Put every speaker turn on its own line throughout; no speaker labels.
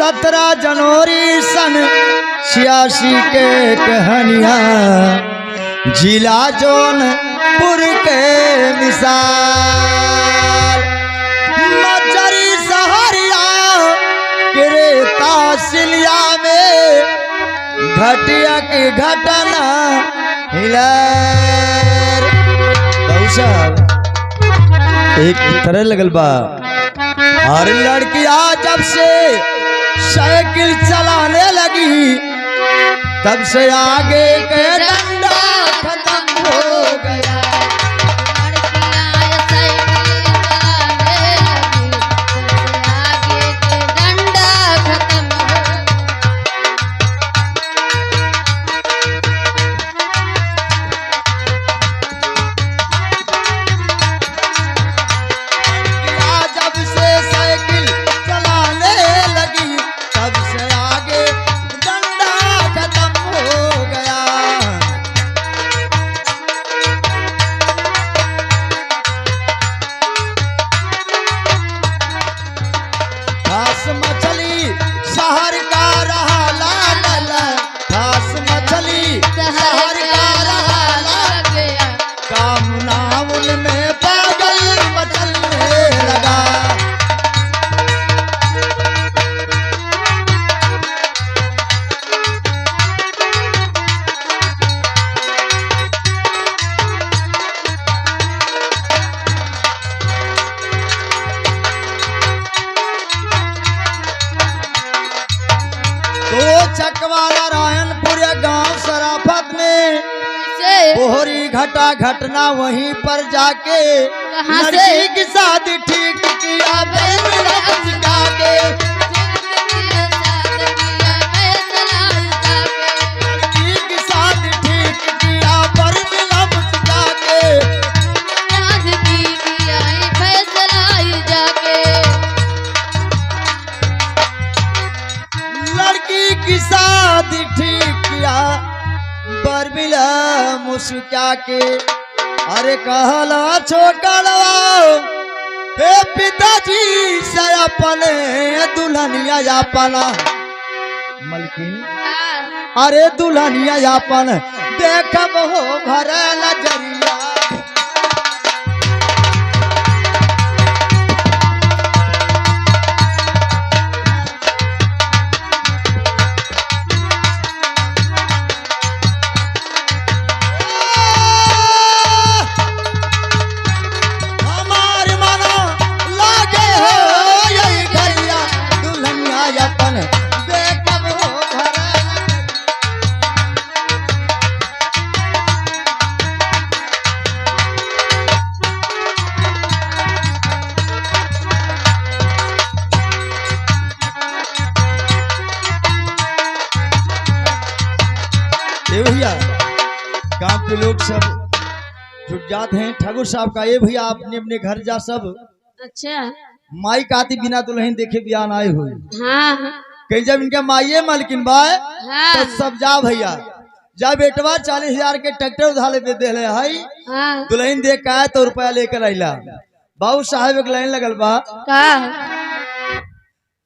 17 जनवरी सन 86 के कहानिया जिला जौनपुर के मिसाल मचरी सहरिया क्रेता सिलिया में घटिया की घटना हिलर एक तरह लगल बा। और लड़कियां जब से साइकिल चलाने लगी तब से आगे के डंडा खत्म हो गया। मछली शहर का रहा लाल, घास मछली शहर का रहा लाल, काम नामुल में पागल मचलने लगा। तो चकवाला रायनपुर गांव शराफत में बोहरी घटा घटना वहीं पर जाके लड़की की शादी ठीक किया के। लड़की की शादी ठीक किया पर मिला मुस्का के। लड़की की शादी ठीक किया बरमिला मुस्का के। अरे कहला छोकड़वा हे पिताजी से अपने दुल्हनिया अपना मलकिन, अरे दुल्हनिया अपन देखब हो भर नजरिया। भैया गांव के लोग सब जुट जाते हैं। ठाकुर साहब का ये भैया अपने अपने घर जा सब।
अच्छा
माई काती बिना दुल्हन देखे बियान आए हुए।
हाँ
कहीं जब इनके माइये मालकिन बाय
हाँ
तो सब जा भैया जा बेटवा 40,000 के ट्रैक्टर उधारे पे दे है।
हाँ
दुल्हन देख का तो रुपया लेकर आइला। बाबू साहब एक लाइन लगल बा
का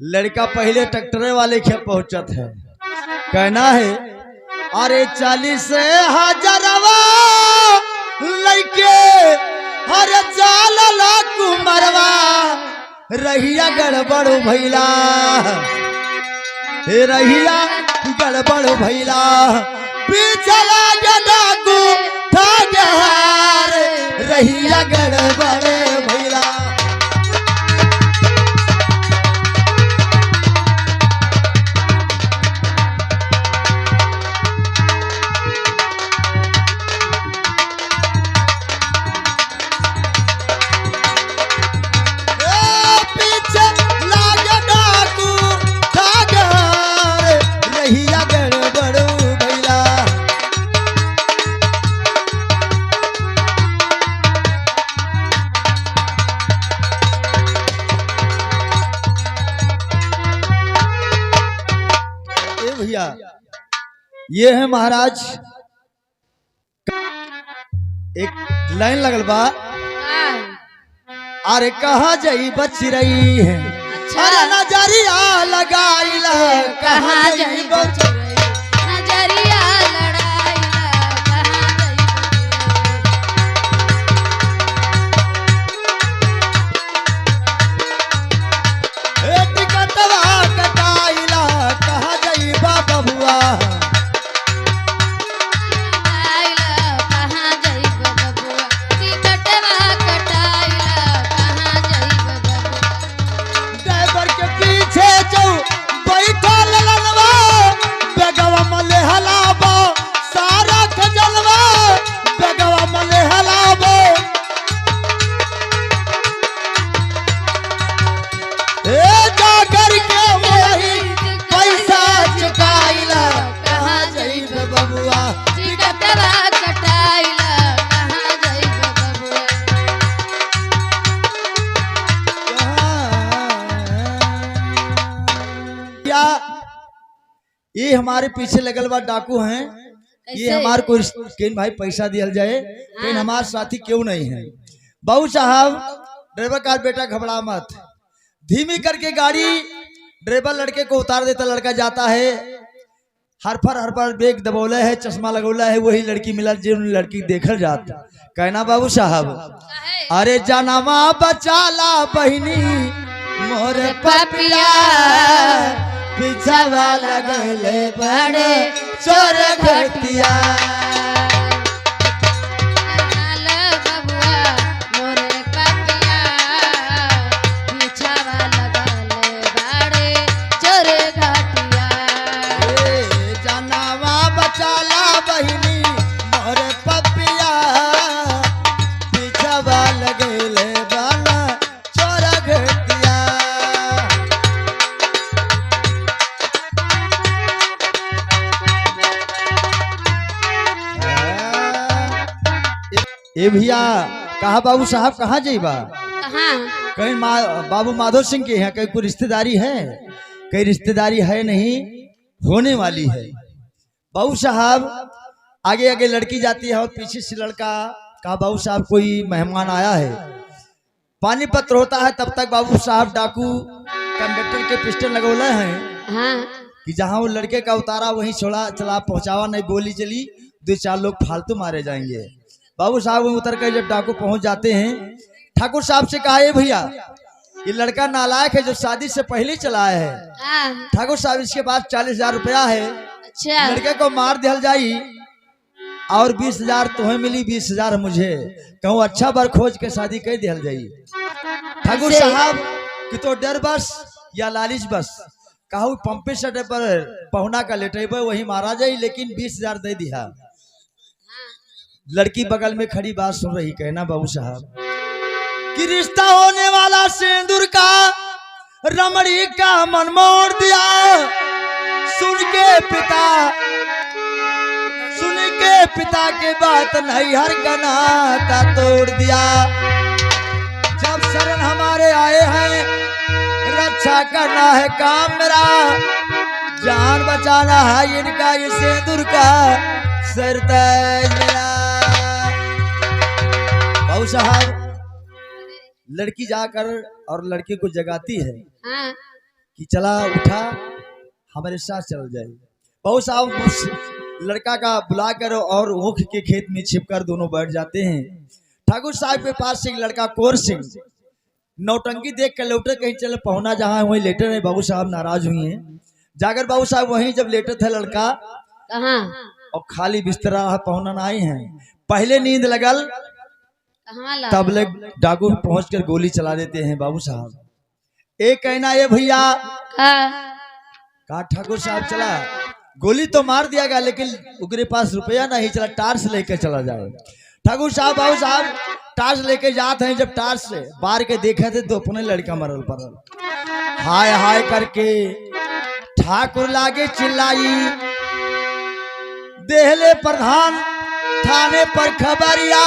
लड़का पहले ट्रैक्टर वाले के पहुंचत है। कहना है अरे 40,000 लइके अरे चाल कुमरवा रहिया गड़बड़ भैला, हे रहिया गड़बड़ भैला पिछला डाकू ठगहार रहिया गड़बड़ भैला। भैया ये है महाराज एक लाइन लगल बा। अरे कहा जाई बच रही है अरे नजरिया लगाइला कहाँ जइबो
नजरिया लड़ाइला कहाँ
ए टिकटवा कटाइला कहाँ जइबा बबुआ ड्राइवर के पीछे जो बैठल ललवा बेगवा मले हलाबो सारा खजलवा बेगवा मले हलाबो ए जाकर के वही पैसा चुकाइला कहाँ जइबे बबुआ
टिकटवा कटाइला कहाँ जइबे बबुआ
क्या ये हमारे पीछे लगल बा डाकू हैं ये
कैसे?
हमारे को केन भाई पैसा दिया जाए लेकिन हमारे साथी क्यों नहीं है बाबू साहब ड्राइवर का बेटा घबरा मत धीमी करके गाड़ी ड्राइवर लड़के को उतार देता लड़का जाता है हर पर बेग दबोला है चश्मा लगोला है वही लड़की मिला जो लड़की देखल जाता कहना बाबू साहब अरे जनमा बचाला बहिनी मोर पपिया पिछवा लगले बड़े चोर घटिया
बबुआ मोरे पपिया पीछावा लगले बाड़े चोरे घाटिया
जनावा बचाला बहिनी मोर पपिया पिछवा लगले बना चोर घटिया ए भैया कहा बाबू साहब कहाँ जाइबा
कहाँ
कहीं बाबू माधव सिंह के यहाँ कहीं कोई रिश्तेदारी है कहीं रिश्तेदारी है नहीं होने वाली है बाबू साहब आगे आगे लड़की जाती है और पीछे से लड़का कहा बाबू साहब कोई मेहमान आया है पानी पत्र होता है तब तक बाबू साहब डाकू कंडक्टर के पिस्टल लगौले हैं
हाँ
कि जहाँ वो लड़के का उतारा वहीं छोड़ा चला पहुंचावा नहीं गोली चली 2-4 लोग फालतू मारे जाएंगे बाबू साहब उतर कर जब डाकू पहुंच जाते हैं ठाकुर साहब से कहा भैया ये लड़का नालायक है जो शादी से पहले चलाया है
हाँ
ठाकुर साहब इसके पास 40,000 रुपया है
अच्छा
लड़के को मार दिया जाई और 20,000 तुम्हें मिली 20,000 मुझे कहूँ अच्छा बार खोज के शादी कर दिया जाई ठाकुर
ऐसे?
साहब कि तो डर बस या लालिच बस कहू पंपे सटे पर पहुना का लेटेबे वही मारा जाई लेकिन 20,000 दे दिया लड़की बगल में खड़ी बात सुन रही कहना बाबू साहब कि रिश्ता होने वाला सिंदूर का रमणी का मन मोड़ दिया सुन के पिता के बात नहीं हर नाता तोड़ दिया जब शरण हमारे आए हैं रक्षा करना है काम मेरा जान बचाना है इनका ये सिंदूर का सरताज मेरा बाबू साहब लड़की जाकर और लड़के को जगाती है
हाँ
कि चला उठा हमारे साथ चल जाए बाबू साहब उस लड़का का बुलाकर और ऊख के खेत में छिपकर दोनों बैठ जाते हैं ठाकुर साहब के पास से एक लड़का कोर सिंह नौटंकी देख कर लौटे कहीं चले पहुना जहाँ वहीं लेटे रहे बाबू साहब नाराज हुए हैं जाकर बाबू साहब वहीं जब लेटे थे लड़का
कहाँ
और खाली बिस्तरा पहुना ना आए हैं पहले नींद लगल
कहाँ ला
तब लोग डाकू पहुंच कर गोली चला देते हैं बाबू साहब एक कहना ये भैया कहा ठाकुर साहब चला गोली तो मार दिया गया लेकिन उनके पास रुपया नहीं चला टार्च लेकर चला जाए ठाकुर साहब बाबू साहब टार्च लेके जाते हैं जब टार्च से बाहर के देखे थे तो अपने लड़का मरल पड़ल हाय हाय करके ठाकुर लागे चिल्लाई देहले प्रधान थाने पर खबरिया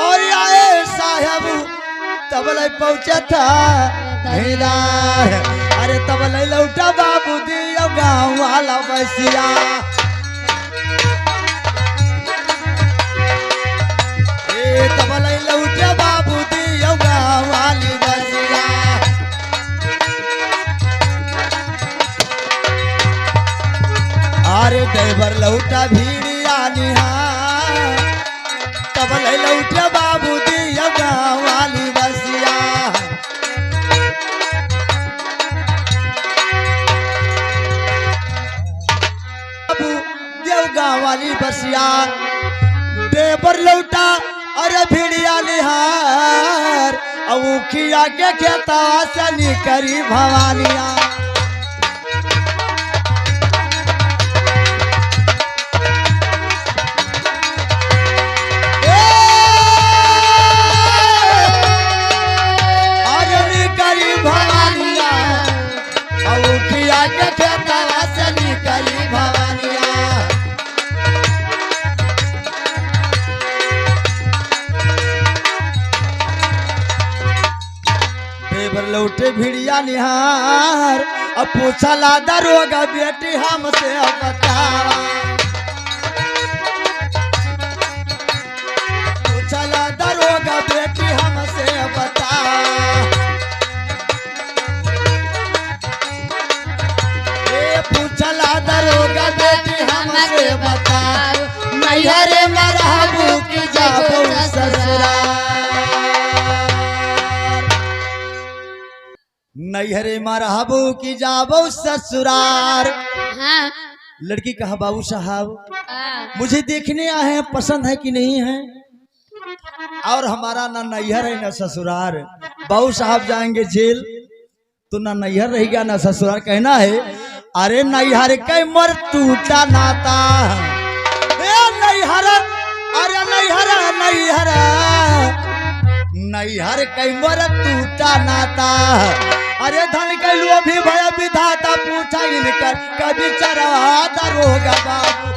और आए साहब तबले पहुंचा था भेदा अरे तबले लौटा बाबू दिया गाँव वाला बसिया तबले लौटा बाबू दिया गाँव वाली बसिया देवर लौटा भीड़िया निहार तब ले लौटे बाबू दिया गाँव वाली बसिया बाबू देव गाँव वाली बसिया देवर लौटा अरे भीड़िया निहार औखिया के खेता से निकरी भवानिया अरे निकरी भवानिया औखिया के खेता से निकरी भवानिया देवर लौटे भिड़िया निहार अब पूछा ला दरोगा बेटी हमसे बतावा पूछा ला दरोगा बेटी हमसे बतावा ए पूछा ला दरोगा बेटी हमसे बताओ नैहरे में रहबू की जाबू ससुराल नैहरे में रहबू की जाबो ससुरार
हाँ
लड़की कहा बाबू साहब
हाँ
मुझे देखने आए हैं पसंद है कि नहीं है और हमारा ना नैहर है ना ससुरार बाबू साहब जाएंगे जेल तो ना नैहर रहेगा ना ससुरार कहना है अरे नैहर के मर टूटा नाता नैहर अरे नैहर नैहर नैहर के मर टूटा नाता अरे धन कैलू भी भय विधाता पूछा इनकर कभी चरवा दरोगा बाबू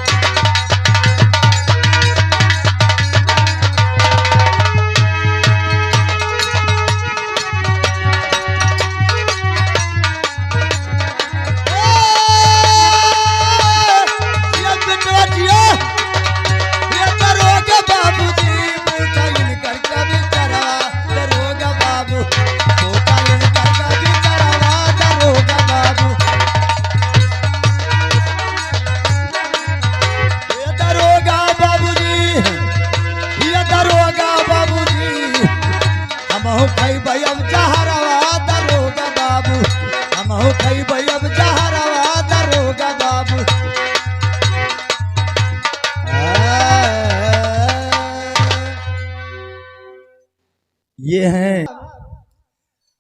ये हैं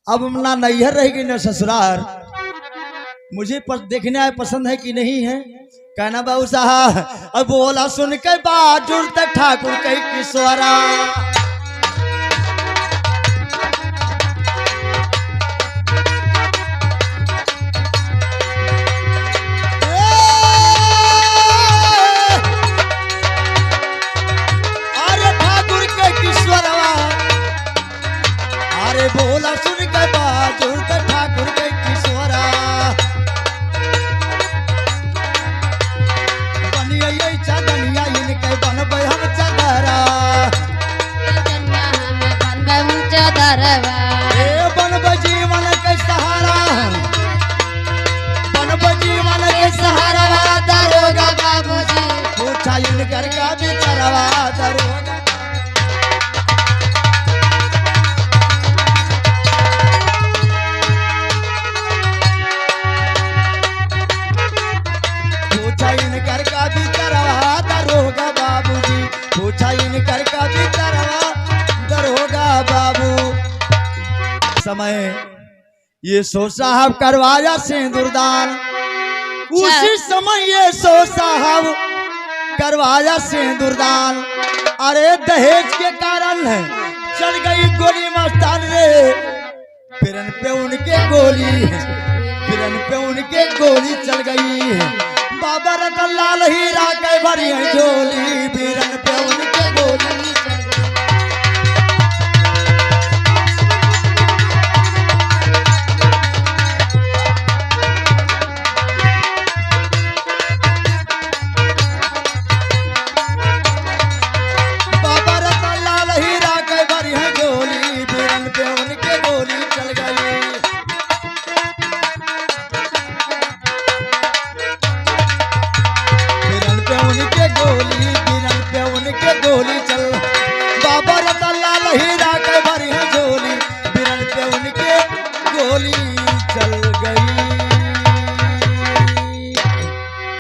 अब ना नैहर रहेगी ना ससुराल मुझे देखने आए पसंद है कि नहीं है कहना बाबू साहब अब बोला सुन के बाजुर तक ठाकुर कई किशोरा बोला सुन के बाजुर तक ठाकुर के किशोरा बनिया चदनिया इनके बनबे हम चदरा ए बनबे जीवन के सहारा बनबे जीवन के सहारा दरोगा बाबूजी पूछा इनकर का बिचरवा दरोगा इनकर का भी तरवा दरोगा बाबूजी पूछा इनकर का भी तरवा दरोगा बाबू समय ये सो साहब करवाया सिंदूरदान उसी समय ये सो साहब करवाया सिंदूरदान अरे दहेज के कारण है चल गई गोली मस्तान रे फिरन पे उनके गोली फिरन पे उनके गोली चल गई है बाबा रतन लाल हीरा के भरी झोली बीरन पे उनके गोली बाबा रतन लाल हीरा के भरी झोली बीरन पे उनके गोली चल गई गोली चल गई।